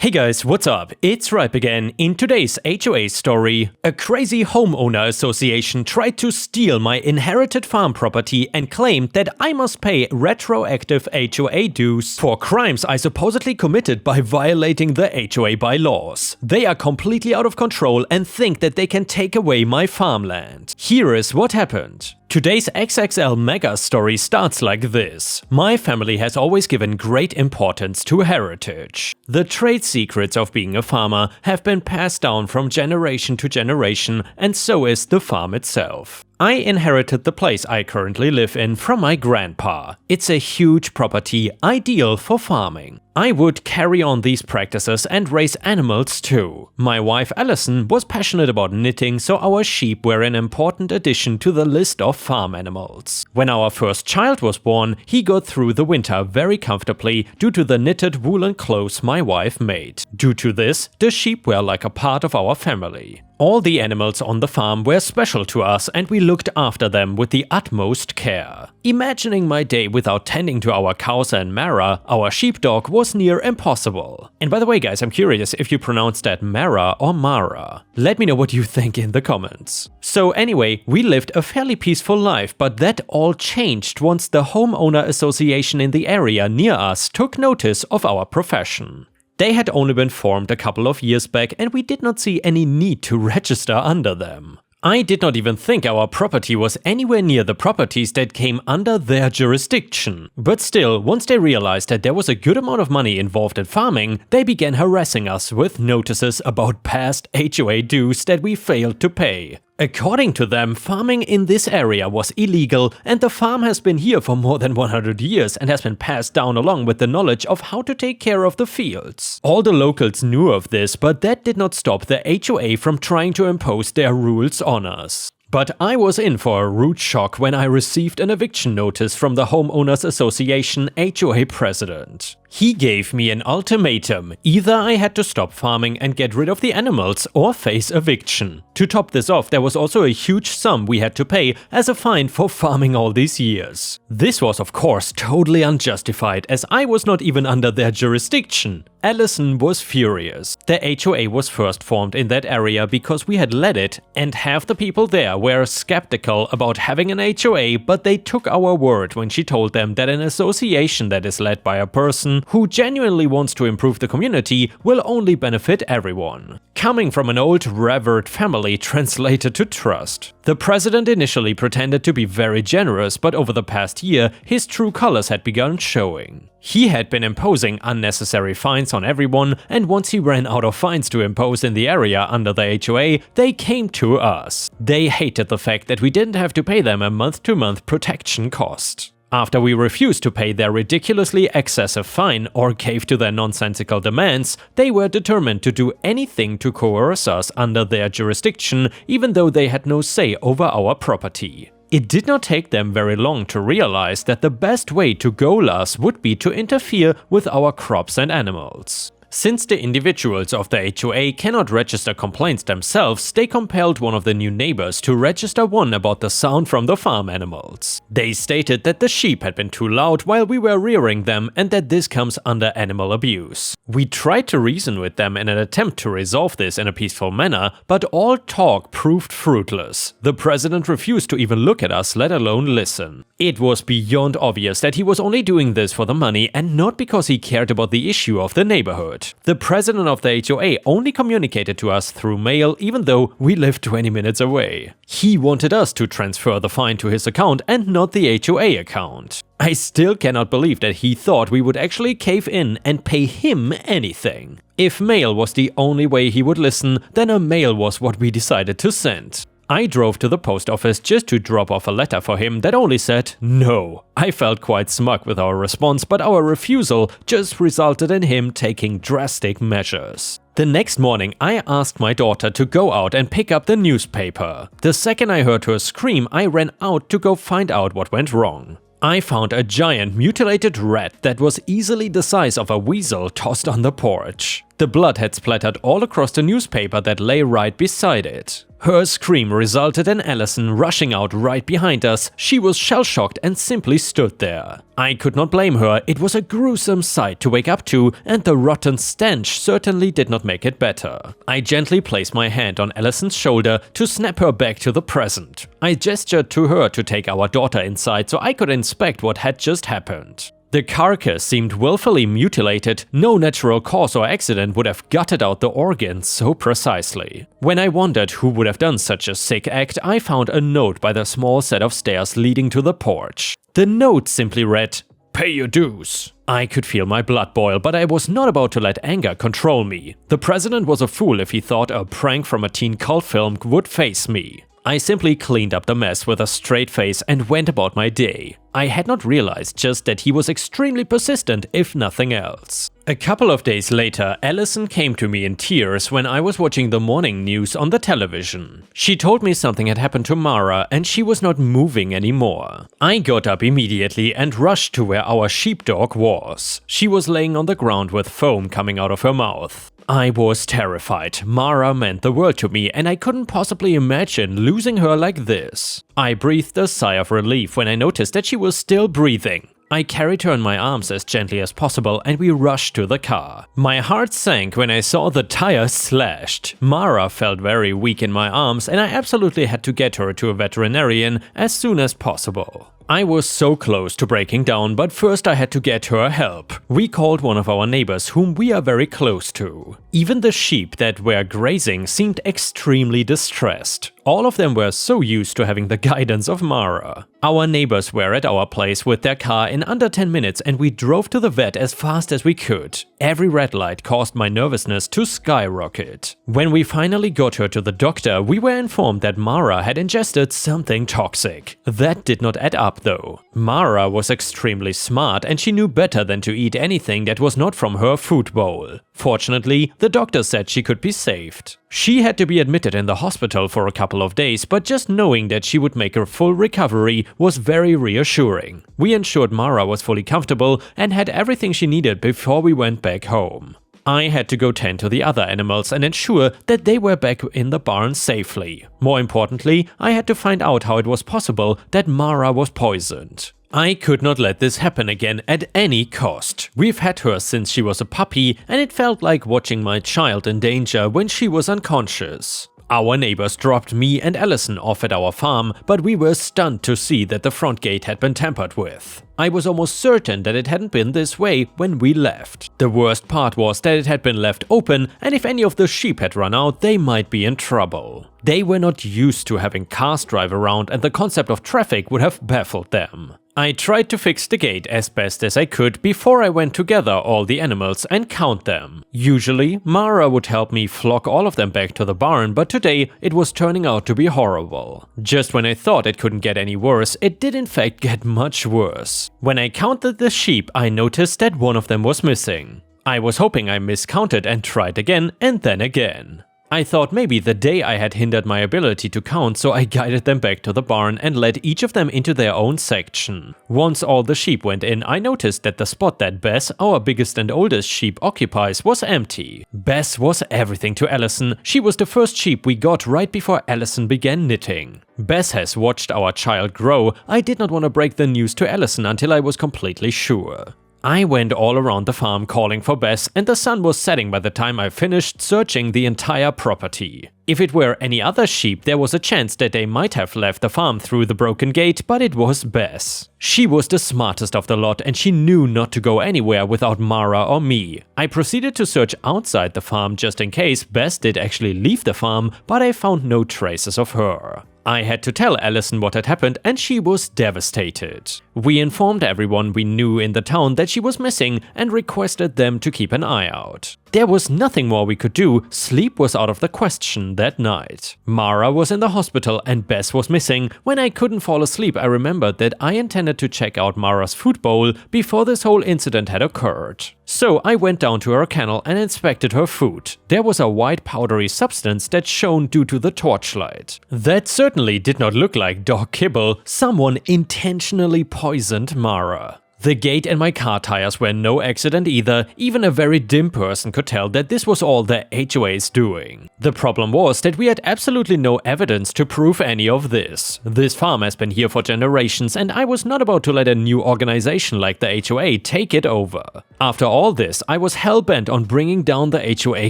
Hey guys, what's up? It's Ripe again. In today's HOA story, a crazy homeowner association tried to steal my inherited farm property and claimed that I must pay retroactive HOA dues for crimes I supposedly committed by violating the HOA bylaws. They are completely out of control and think that they can take away my farmland. Here is what happened. Today's XXL mega story starts like this. My family has always given great importance to heritage. The trade secrets of being a farmer have been passed down from generation to generation, and so is the farm itself. I inherited the place I currently live in from my grandpa. It's a huge property, ideal for farming. I would carry on these practices and raise animals too. My wife Alison was passionate about knitting, so our sheep were an important addition to the list of farm animals. When our first child was born, he got through the winter very comfortably due to the knitted woolen clothes my wife made. Due to this, the sheep were like a part of our family. All the animals on the farm were special to us and we looked after them with the utmost care. Imagining my day without tending to our cows and Mara, our sheepdog, was near impossible. And by the way guys, I'm curious if you pronounce that Mara or Mara. Let me know what you think in the comments. So anyway, we lived a fairly peaceful life, but that all changed once the homeowner association in the area near us took notice of our profession. They had only been formed a couple of years back and we did not see any need to register under them. I did not even think our property was anywhere near the properties that came under their jurisdiction. But still, once they realized that there was a good amount of money involved in farming, they began harassing us with notices about past HOA dues that we failed to pay. According to them, farming in this area was illegal and the farm has been here for more than 100 years and has been passed down along with the knowledge of how to take care of the fields. All the locals knew of this, but that did not stop the HOA from trying to impose their rules on us. But I was in for a rude shock when I received an eviction notice from the Homeowners Association HOA president. He gave me an ultimatum. Either I had to stop farming and get rid of the animals or face eviction. To top this off, there was also a huge sum we had to pay as a fine for farming all these years. This was of course totally unjustified as I was not even under their jurisdiction. Alison was furious. The HOA was first formed in that area because we had led it, and half the people there were skeptical about having an HOA, but they took our word when she told them that an association that is led by a person who genuinely wants to improve the community will only benefit everyone. Coming from an old revered family translated to trust. The president initially pretended to be very generous, but over the past year his true colors had begun showing. He had been imposing unnecessary fines on everyone, and once he ran out of fines to impose in the area under the HOA, they came to us. They hated the fact that we didn't have to pay them a month-to-month protection cost. After we refused to pay their ridiculously excessive fine or gave to their nonsensical demands, they were determined to do anything to coerce us under their jurisdiction, even though they had no say over our property. It did not take them very long to realize that the best way to goal us would be to interfere with our crops and animals. Since the individuals of the HOA cannot register complaints themselves, they compelled one of the new neighbors to register one about the sound from the farm animals. They stated that the sheep had been too loud while we were rearing them and that this comes under animal abuse. We tried to reason with them in an attempt to resolve this in a peaceful manner, but all talk proved fruitless. The president refused to even look at us, let alone listen. It was beyond obvious that he was only doing this for the money and not because he cared about the issue of the neighborhood. The president of the HOA only communicated to us through mail even though we lived 20 minutes away. He wanted us to transfer the fine to his account and not the HOA account. I still cannot believe that he thought we would actually cave in and pay him anything. If mail was the only way he would listen, then a mail was what we decided to send. I drove to the post office just to drop off a letter for him that only said no. I felt quite smug with our response, but our refusal just resulted in him taking drastic measures. The next morning, I asked my daughter to go out and pick up the newspaper. The second I heard her scream, I ran out to go find out what went wrong. I found a giant mutilated rat that was easily the size of a weasel tossed on the porch. The blood had splattered all across the newspaper that lay right beside it. Her scream resulted in Allison rushing out right behind us. She was shell-shocked and simply stood there. I could not blame her, it was a gruesome sight to wake up to, and the rotten stench certainly did not make it better. I gently placed my hand on Allison's shoulder to snap her back to the present. I gestured to her to take our daughter inside so I could inspect what had just happened. The carcass seemed willfully mutilated. No natural cause or accident would have gutted out the organs so precisely. When I wondered who would have done such a sick act, I found a note by the small set of stairs leading to the porch. The note simply read, "Pay your dues." I could feel my blood boil, but I was not about to let anger control me. The president was a fool if he thought a prank from a teen cult film would faze me. I simply cleaned up the mess with a straight face and went about my day. I had not realized just that he was extremely persistent, if nothing else. A couple of days later, Allison came to me in tears when I was watching the morning news on the television. She told me something had happened to Mara and she was not moving anymore. I got up immediately and rushed to where our sheepdog was. She was laying on the ground with foam coming out of her mouth. I was terrified. Mara meant the world to me and I couldn't possibly imagine losing her like this. I breathed a sigh of relief when I noticed that she was still breathing. I carried her in my arms as gently as possible and we rushed to the car. My heart sank when I saw the tires slashed. Mara felt very weak in my arms and I absolutely had to get her to a veterinarian as soon as possible. I was so close to breaking down, but first I had to get her help. We called one of our neighbors whom we are very close to. Even the sheep that were grazing seemed extremely distressed. All of them were so used to having the guidance of Mara. Our neighbors were at our place with their car in under 10 minutes and we drove to the vet as fast as we could. Every red light caused my nervousness to skyrocket. When we finally got her to the doctor, we were informed that Mara had ingested something toxic. That did not add up though. Mara was extremely smart and she knew better than to eat anything that was not from her food bowl. Fortunately, the doctor said she could be saved. She had to be admitted in the hospital for a couple of days, but just knowing that she would make a full recovery was very reassuring. We ensured Mara was fully comfortable and had everything she needed before we went back home. I had to go tend to the other animals and ensure that they were back in the barn safely. More importantly, I had to find out how it was possible that Mara was poisoned. I could not let this happen again at any cost. We've had her since she was a puppy and it felt like watching my child in danger when she was unconscious. Our neighbors dropped me and Allison off at our farm, but we were stunned to see that the front gate had been tampered with. I was almost certain that it hadn't been this way when we left. The worst part was that it had been left open and if any of the sheep had run out, they might be in trouble. They were not used to having cars drive around and the concept of traffic would have baffled them. I tried to fix the gate as best as I could before I went to gather all the animals and count them. Usually, Mara would help me flock all of them back to the barn, but today it was turning out to be horrible. Just when I thought it couldn't get any worse, it did in fact get much worse. When I counted the sheep, I noticed that one of them was missing. I was hoping I miscounted and tried again and then again. I thought maybe the day I had hindered my ability to count, so I guided them back to the barn and led each of them into their own section. Once all the sheep went in, I noticed that the spot that Bess, our biggest and oldest sheep, occupies was empty. Bess was everything to Allison. She was the first sheep we got right before Allison began knitting. Bess has watched our child grow. I did not want to break the news to Allison until I was completely sure. I went all around the farm calling for Bess and the sun was setting by the time I finished searching the entire property. If it were any other sheep, there was a chance that they might have left the farm through the broken gate, but it was Bess. She was the smartest of the lot and she knew not to go anywhere without Mara or me. I proceeded to search outside the farm just in case Bess did actually leave the farm, but I found no traces of her. I had to tell Allison what had happened and she was devastated. We informed everyone we knew in the town that she was missing and requested them to keep an eye out. There was nothing more we could do. Sleep was out of the question that night. Mara was in the hospital and Bess was missing. When I couldn't fall asleep, I remembered that I intended to check out Mara's food bowl before this whole incident had occurred. So I went down to her kennel and inspected her food. There was a white powdery substance that shone due to the torchlight. That certainly did not look like dog kibble. Someone intentionally poisoned Mara. The gate and my car tires were no accident either. Even a very dim person could tell that this was all the HOA's doing. The problem was that we had absolutely no evidence to prove any of this. This farm has been here for generations and I was not about to let a new organization like the HOA take it over. After all this, I was hell-bent on bringing down the HOA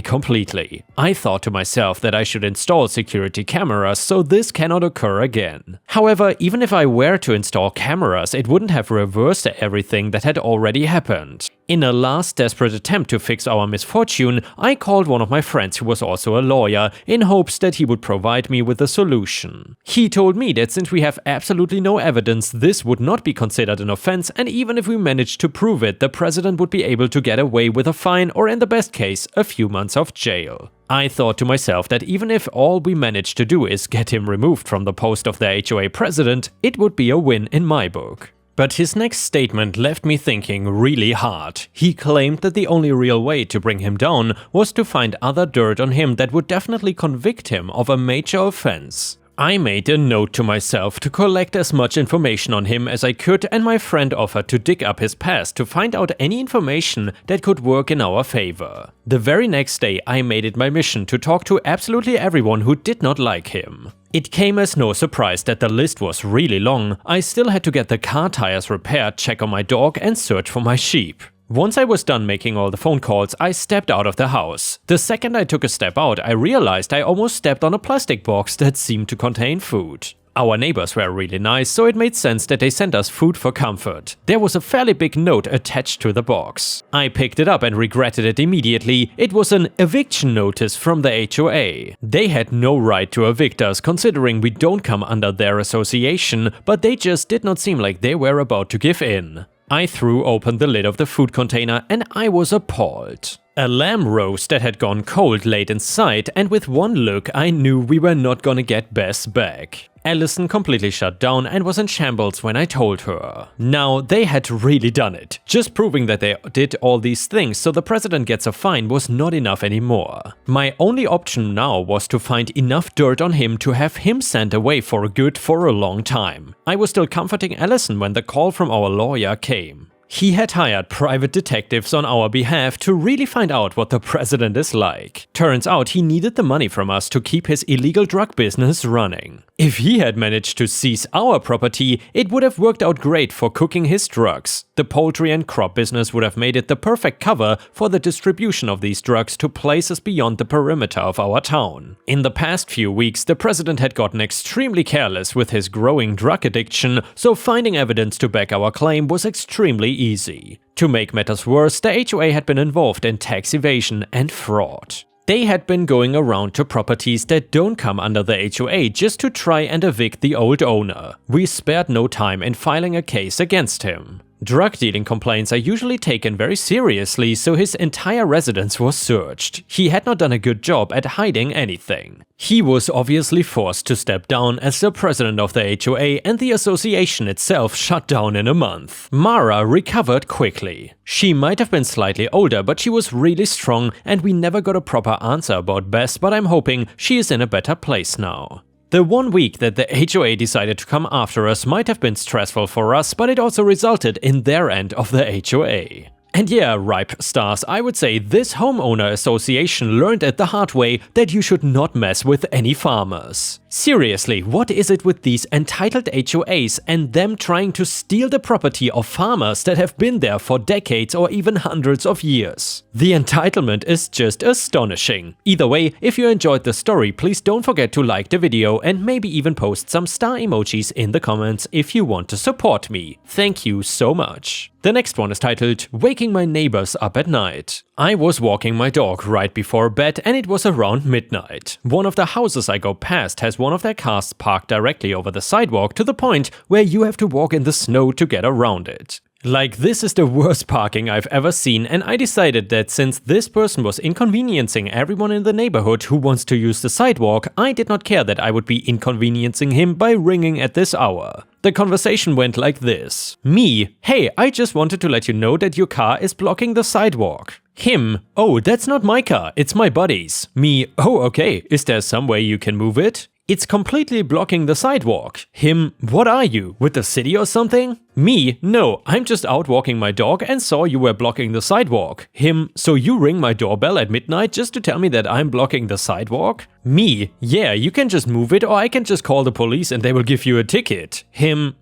completely. I thought to myself that I should install security cameras so this cannot occur again. However, even if I were to install cameras, it wouldn't have reversed everything that had already happened. In a last desperate attempt to fix our misfortune, I called one of my friends who was also a lawyer, in hopes that he would provide me with a solution. He told me that since we have absolutely no evidence, this would not be considered an offense, and even if we managed to prove it, the president would be able to get away with a fine or, in the best case, a few months of jail. I thought to myself that even if all we managed to do is get him removed from the post of the HOA president, it would be a win in my book. But his next statement left me thinking really hard. He claimed that the only real way to bring him down was to find other dirt on him that would definitely convict him of a major offense. I made a note to myself to collect as much information on him as I could, and my friend offered to dig up his past to find out any information that could work in our favor. The very next day I made it my mission to talk to absolutely everyone who did not like him. It came as no surprise that the list was really long. I still had to get the car tires repaired, check on my dog and search for my sheep. Once I was done making all the phone calls, I stepped out of the house. The second I took a step out, I realized I almost stepped on a plastic box that seemed to contain food. Our neighbors were really nice, so it made sense that they sent us food for comfort. There was a fairly big note attached to the box. I picked it up and regretted it immediately. It was an eviction notice from the HOA. They had no right to evict us, considering we don't come under their association, but they just did not seem like they were about to give in. I threw open the lid of the food container and I was appalled. A lamb roast that had gone cold laid inside, and with one look I knew we were not gonna get Bess back. Allison completely shut down and was in shambles when I told her. Now, they had really done it. Just proving that they did all these things so the president gets a fine was not enough anymore. My only option now was to find enough dirt on him to have him sent away for good for a long time. I was still comforting Allison when the call from our lawyer came. He had hired private detectives on our behalf to really find out what the president is like. Turns out he needed the money from us to keep his illegal drug business running. If he had managed to seize our property, it would have worked out great for cooking his drugs. The poultry and crop business would have made it the perfect cover for the distribution of these drugs to places beyond the perimeter of our town. In the past few weeks, the president had gotten extremely careless with his growing drug addiction, so finding evidence to back our claim was extremely easy. To make matters worse, the HOA had been involved in tax evasion and fraud. They had been going around to properties that don't come under the HOA just to try and evict the old owner. We spared no time in filing a case against him. Drug dealing complaints are usually taken very seriously, so his entire residence was searched. He had not done a good job at hiding anything. He was obviously forced to step down as the president of the HOA, and the association itself shut down in a month. Mara recovered quickly. She might have been slightly older, but she was really strong, and we never got a proper answer about Bess, but I'm hoping she is in a better place now. The 1 week that the HOA decided to come after us might have been stressful for us, but it also resulted in their end of the HOA. And yeah, ripe stars, I would say this homeowner association learned at the hard way that you should not mess with any farmers. Seriously, what is it with these entitled HOAs and them trying to steal the property of farmers that have been there for decades or even hundreds of years? The entitlement is just astonishing. Either way, if you enjoyed the story, please don't forget to like the video and maybe even post some star emojis in the comments if you want to support me. Thank you so much. The next one is titled Waking My Neighbors Up at Night. I was walking my dog right before bed and it was around midnight. One of the houses I go past has one of their cars parked directly over the sidewalk to the point where you have to walk in the snow to get around it. Like, this is the worst parking I've ever seen, and I decided that since this person was inconveniencing everyone in the neighborhood who wants to use the sidewalk, I did not care that I would be inconveniencing him by ringing at this hour. The conversation went like this. Me: hey, I just wanted to let you know that your car is blocking the sidewalk. Him: oh, that's not my car, it's my buddy's. Me: oh, okay, is there some way you can move it? It's completely blocking the sidewalk. Him: what are you, with the city or something? Me? No, I'm just out walking my dog and saw you were blocking the sidewalk. Him? So you ring my doorbell at midnight just to tell me that I'm blocking the sidewalk? Me? Yeah, you can just move it or I can just call the police and they will give you a ticket. Him?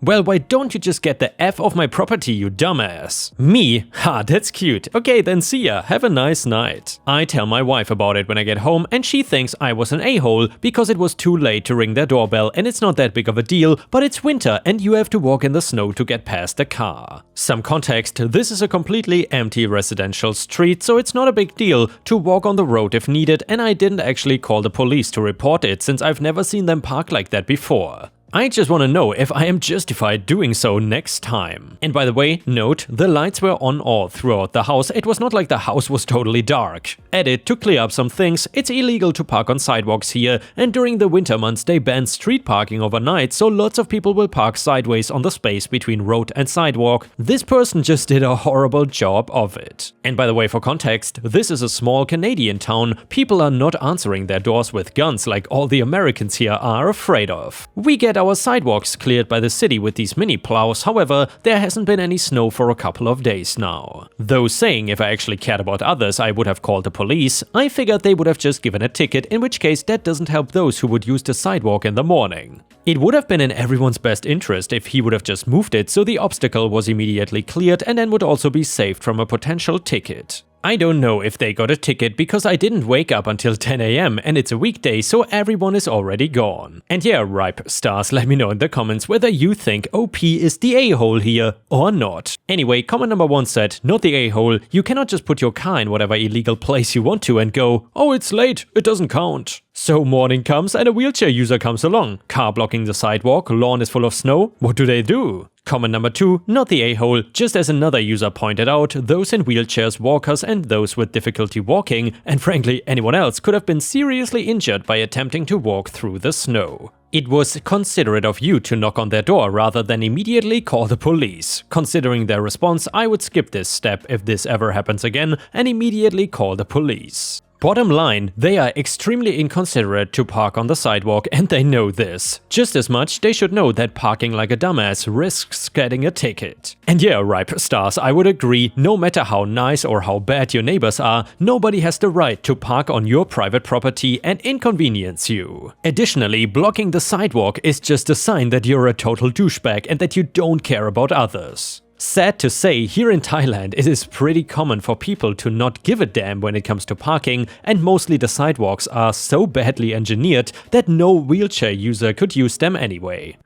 Well, why don't you just get the F off my property, you dumbass? Me? Ha, that's cute. Okay, then see ya. Have a nice night. I tell my wife about it when I get home and she thinks I was an a-hole because it was too late to ring their doorbell and it's not that big of a deal, but it's winter and you have to walk in the snow to get past the car. Some context, this is a completely empty residential street, so it's not a big deal to walk on the road if needed, and I didn't actually call the police to report it since I've never seen them park like that before. I just want to know if I am justified doing so next time. And by the way, note, the lights were on all throughout the house. It was not like the house was totally dark. Edit, to clear up some things, it's illegal to park on sidewalks here, and during the winter months they ban street parking overnight, so lots of people will park sideways on the space between road and sidewalk. This person just did a horrible job of it. And by the way, for context, this is a small Canadian town. People are not answering their doors with guns like all the Americans here are afraid of. We get our sidewalks cleared by the city with these mini plows, however, there hasn't been any snow for a couple of days now. Though saying if I actually cared about others I would have called the police, I figured they would have just given a ticket, in which case that doesn't help those who would use the sidewalk in the morning. It would have been in everyone's best interest if he would have just moved it so the obstacle was immediately cleared and then would also be saved from a potential ticket. I don't know if they got a ticket because I didn't wake up until 10 AM and it's a weekday, so everyone is already gone. And yeah, ripe stars, let me know in the comments whether you think OP is the a-hole here or not. Anyway, comment number 1 said, not the a-hole, you cannot just put your car in whatever illegal place you want to and go, oh, it's late, it doesn't count. So morning comes and a wheelchair user comes along. Car blocking the sidewalk, lawn is full of snow, what do? Comment number 2, not the a-hole, just as another user pointed out, those in wheelchairs, walkers and those with difficulty walking, and frankly anyone else, could have been seriously injured by attempting to walk through the snow. It was considerate of you to knock on their door rather than immediately call the police. Considering their response, I would skip this step if this ever happens again and immediately call the police. Bottom line, they are extremely inconsiderate to park on the sidewalk and they know this. Just as much, they should know that parking like a dumbass risks getting a ticket. And yeah, ripe stars, I would agree, no matter how nice or how bad your neighbors are, nobody has the right to park on your private property and inconvenience you. Additionally, blocking the sidewalk is just a sign that you're a total douchebag and that you don't care about others. Sad to say, here in Thailand it is pretty common for people to not give a damn when it comes to parking, and mostly the sidewalks are so badly engineered that no wheelchair user could use them anyway.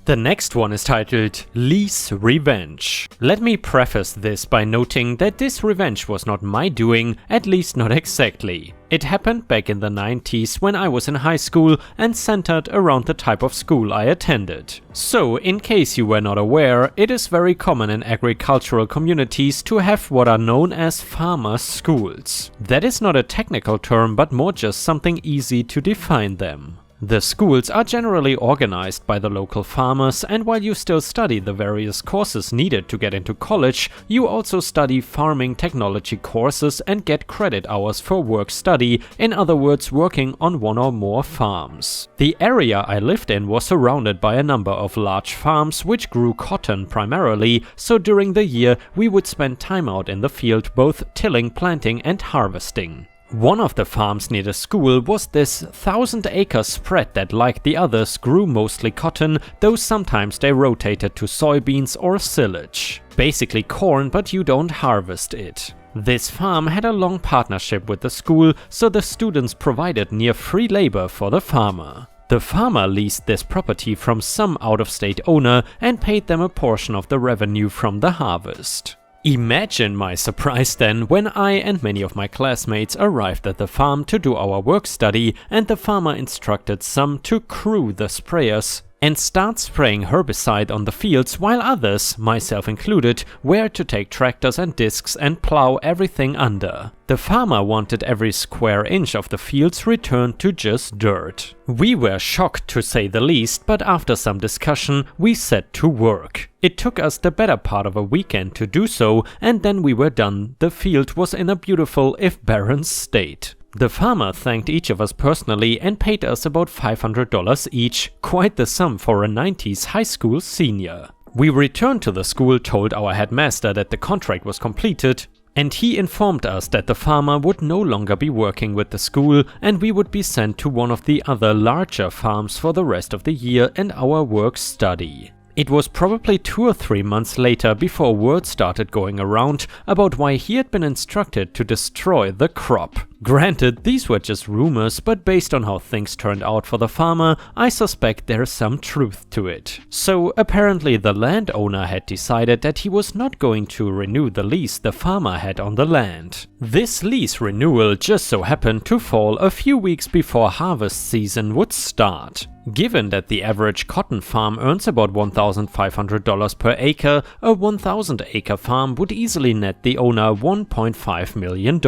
The next one is titled Lee's Revenge. Let me preface this by noting that this revenge was not my doing, at least not exactly. It happened back in the 90s when I was in high school and centered around the type of school I attended. So, in case you were not aware, it is very common in agricultural communities to have what are known as farmers' schools. That is not a technical term, but more just something easy to define them. The schools are generally organized by the local farmers, and while you still study the various courses needed to get into college, you also study farming technology courses and get credit hours for work study, in other words working on one or more farms. The area I lived in was surrounded by a number of large farms which grew cotton primarily, so during the year we would spend time out in the field both tilling, planting and harvesting. One of the farms near the school was this 1,000-acre spread that, like the others, grew mostly cotton, though sometimes they rotated to soybeans or silage. Basically corn, but you don't harvest it. This farm had a long partnership with the school, so the students provided near free labor for the farmer. The farmer leased this property from some out-of-state owner and paid them a portion of the revenue from the harvest. Imagine my surprise then when I and many of my classmates arrived at the farm to do our work study and the farmer instructed some to crew the sprayers and start spraying herbicide on the fields, while others, myself included, were to take tractors and discs and plow everything under. The farmer wanted every square inch of the fields returned to just dirt. We were shocked to say the least, but after some discussion we set to work. It took us the better part of a weekend to do so, and then we were done. The field was in a beautiful if barren state. The farmer thanked each of us personally and paid us about $500 each, quite the sum for a 90s high school senior. We returned to the school, told our headmaster that the contract was completed, and he informed us that the farmer would no longer be working with the school and we would be sent to one of the other larger farms for the rest of the year and our work-study. It was probably 2 or 3 months later before word started going around about why he had been instructed to destroy the crop. Granted, these were just rumors, but based on how things turned out for the farmer, I suspect there's some truth to it. So apparently the landowner had decided that he was not going to renew the lease the farmer had on the land. This lease renewal just so happened to fall a few weeks before harvest season would start. Given that the average cotton farm earns about $1,500 per acre, a 1,000-acre farm would easily net the owner $1.5 million.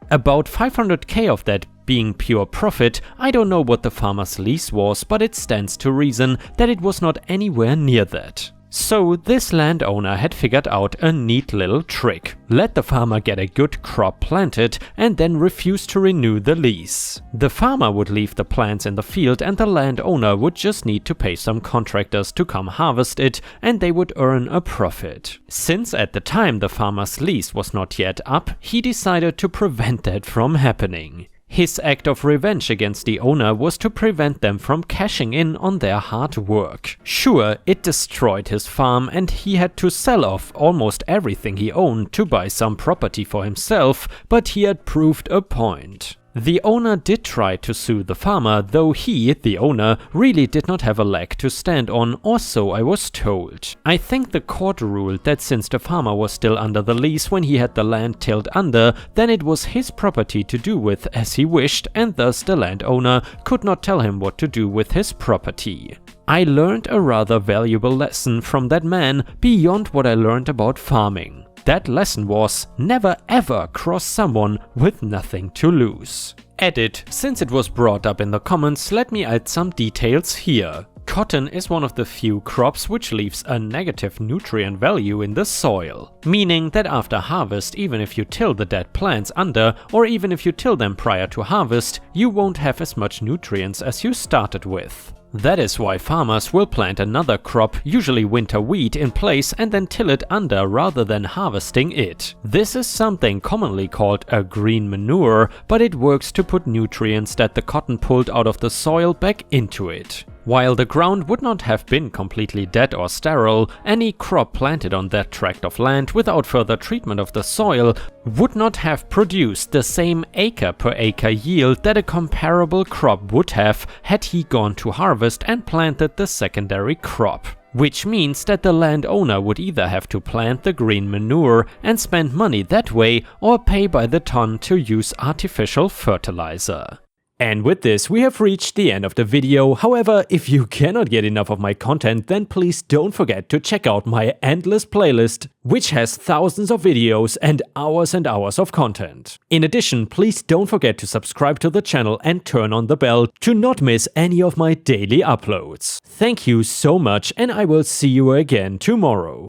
About $500K of that being pure profit. I don't know what the farmer's lease was, but it stands to reason that it was not anywhere near that. So this landowner had figured out a neat little trick. Let the farmer get a good crop planted and then refuse to renew the lease. The farmer would leave the plants in the field and the landowner would just need to pay some contractors to come harvest it and they would earn a profit. Since at the time the farmer's lease was not yet up, he decided to prevent that from happening. His act of revenge against the owner was to prevent them from cashing in on their hard work. Sure, it destroyed his farm and he had to sell off almost everything he owned to buy some property for himself, but he had proved a point. The owner did try to sue the farmer, though he, the owner, really did not have a leg to stand on, or so I was told. I think the court ruled that since the farmer was still under the lease when he had the land tilled under, then it was his property to do with as he wished, and thus the landowner could not tell him what to do with his property. I learned a rather valuable lesson from that man beyond what I learned about farming. That lesson was, never ever cross someone with nothing to lose. Edit: since it was brought up in the comments, let me add some details here. Cotton is one of the few crops which leaves a negative nutrient value in the soil. Meaning that after harvest, even if you till the dead plants under, or even if you till them prior to harvest, you won't have as much nutrients as you started with. That is why farmers will plant another crop, usually winter wheat, in place and then till it under rather than harvesting it. This is something commonly called a green manure, but it works to put nutrients that the cotton pulled out of the soil back into it. While the ground would not have been completely dead or sterile, any crop planted on that tract of land without further treatment of the soil would not have produced the same acre per acre yield that a comparable crop would have had he gone to harvest and planted the secondary crop. Which means that the landowner would either have to plant the green manure and spend money that way, or pay by the ton to use artificial fertilizer. And with this, we have reached the end of the video. However, if you cannot get enough of my content, then please don't forget to check out my endless playlist, which has thousands of videos and hours of content. In addition, please don't forget to subscribe to the channel and turn on the bell to not miss any of my daily uploads. Thank you so much, and I will see you again tomorrow.